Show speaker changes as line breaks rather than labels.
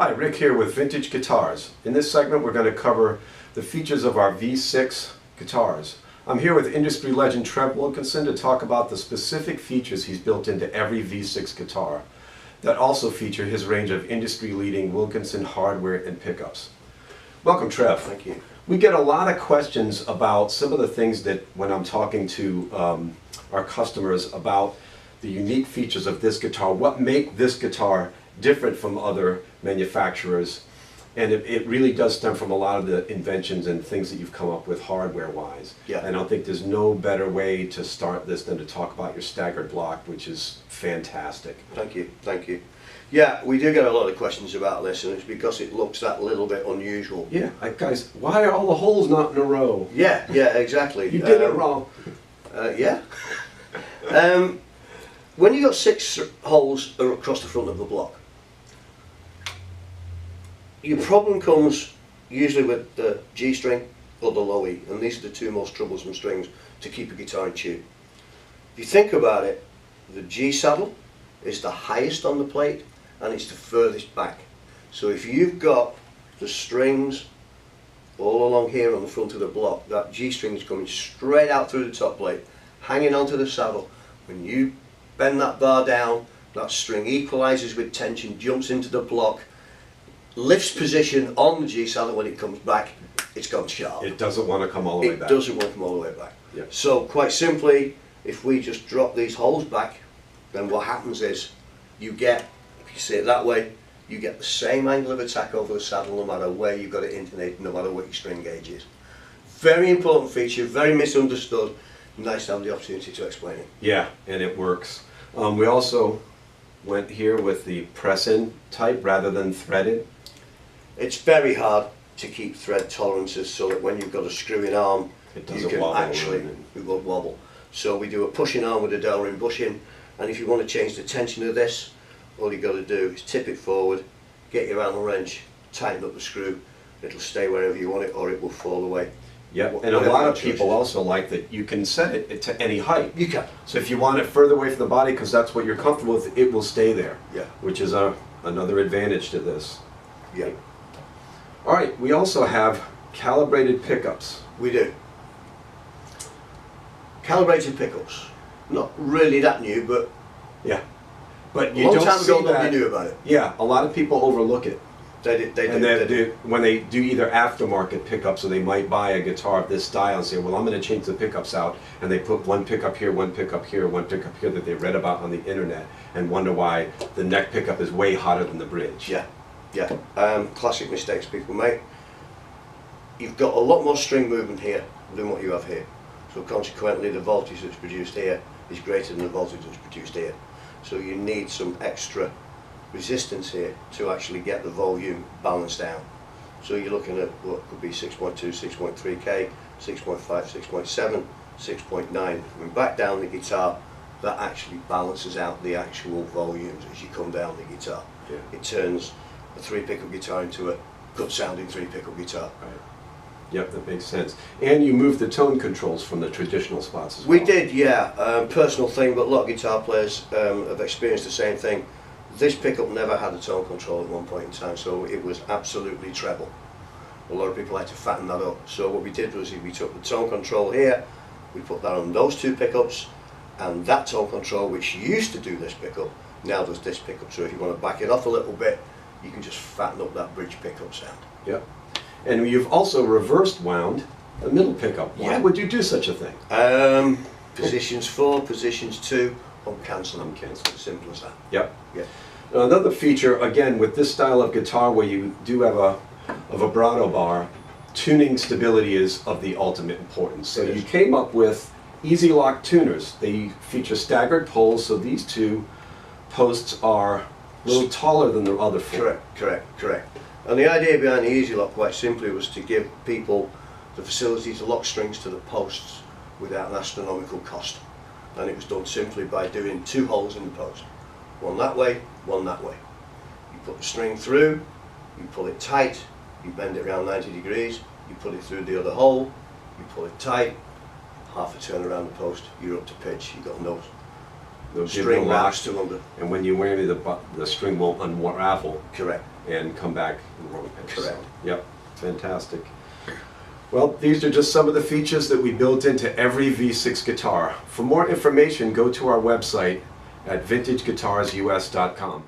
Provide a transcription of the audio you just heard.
Hi, Rick here with Vintage Guitars. In this segment we're going to cover the features of our V6 guitars. I'm here with industry legend Trev Wilkinson to talk about the specific features he's built into every V6 guitar that also feature his range of industry-leading Wilkinson hardware and pickups. Welcome, Trev.
Thank you.
We get a lot of questions about some of the things that when I'm talking to our customers about the unique features of this guitar, what make this guitar different from other manufacturers, and it really does stem from a lot of the inventions and things that you've come up with hardware-wise.
Yeah.
And I don't think there's no better way to start this than to talk about your staggered block, which is fantastic.
Thank you. Thank you. Yeah, we do get a lot of questions about this, and it's because it looks that little bit unusual.
Yeah, guys, why are all the holes not in a row?
Yeah, exactly.
You did it wrong.
Yeah. When you got 6 holes across the front of the block, your problem comes usually with the G string or the low E, and these are the two most troublesome strings to keep a guitar in tune. If you think about it, the G saddle is the highest on the plate and it's the furthest back. So if you've got the strings all along here on the front of the block, that G string is coming straight out through the top plate, hanging onto the saddle. When you bend that bar down, that string equalizes with tension, jumps into the block, lifts position on the G saddle. When it comes back, it's gone sharp.
It doesn't want to come all the way back.
It doesn't want to come all the way back.
Yeah.
So quite simply, if we just drop these holes back, then what happens is you get, if you see it that way, you get the same angle of attack over the saddle no matter where you've got it intonated, no matter what your string gauge is. Very important feature, very misunderstood. Nice to have the opportunity to explain it.
Yeah, and it works. We also went here with the press-in type rather than threaded.
It's very hard to keep thread tolerances so that when you've got a screw-in arm,
It
you
doesn't
can
wobble.
actually, it won't wobble. So we do a pushing arm with a Delrin bushing, and if you want to change the tension of this, all you've got to do is tip it forward, get your Allen wrench, tighten up the screw, it'll stay wherever you want it or it will fall away.
Yep, and a lot of people also like that you can set it to any height.
You can.
So if you want it further away from the body because that's what you're comfortable with, it will stay there.
Yeah.
Which is another advantage to this.
Yeah.
All right, we also have calibrated pickups.
We do. Calibrated pickups. Not really that new, but
Yeah. But
a
you
long
don't
time
see
ago
that.
nobody knew about it.
Yeah, a lot of people overlook it.
They
And
do.
when they do either aftermarket pickups, or they might buy a guitar of this style and say, well, I'm going to change the pickups out, and they put one pickup here, one pickup here, one pickup here that they read about on the internet, and wonder why the neck pickup is way hotter than the bridge.
Yeah. Classic mistakes people make. You've got a lot more string movement here than what you have here. So consequently the voltage that's produced here is greater than the voltage that's produced here. So you need some extra resistance here to actually get the volume balanced out. So you're looking at what could be 6.2, 6.3K, 6.5, 6.7, 6.9. When back down the guitar, that actually balances out the actual volumes as you come down the guitar.
Yeah.
It turns a 3-pickup guitar into a good sounding 3-pickup guitar.
Right. Yep, that makes sense. And you moved the tone controls from the traditional spots as well.
We did, yeah. Personal thing, but a lot of guitar players have experienced the same thing. This pickup never had a tone control at one point in time, so it was absolutely treble. A lot of people had to fatten that up. So what we did was we took the tone control here, we put that on those 2 pickups, and that tone control, which used to do this pickup, now does this pickup. So if you want to back it off a little bit, you can just fatten up that bridge pickup sound.
Yep. And you've also reversed wound a middle pickup. Why would you do such a thing?
Positions 4, positions 2, uncancel.
Uncancel.
Simple as that.
Yep.
Yeah.
Now, another feature, again, with this style of guitar where you do have a vibrato bar, tuning stability is of the ultimate importance. So you came up with Easy Lock tuners. They feature staggered poles, so these 2 posts are a little taller than the other 4.
Correct. And the idea behind the Easy Lock, quite simply, was to give people the facility to lock strings to the posts without an astronomical cost. And it was done simply by doing 2 holes in the post. One that way, one that way. You put the string through, you pull it tight, you bend it around 90 degrees, you put it through the other hole, you pull it tight, half a turn around the post, you're up to pitch. You've got
They'll give you a
string
lock,
wraps to them.
and when you wear it, the string won't unravel
Correct.
and come back in the wrong pitch.
Correct.
So, yep, fantastic. Well, these are just some of the features that we built into every V6 guitar. For more information, go to our website at vintageguitarsus.com.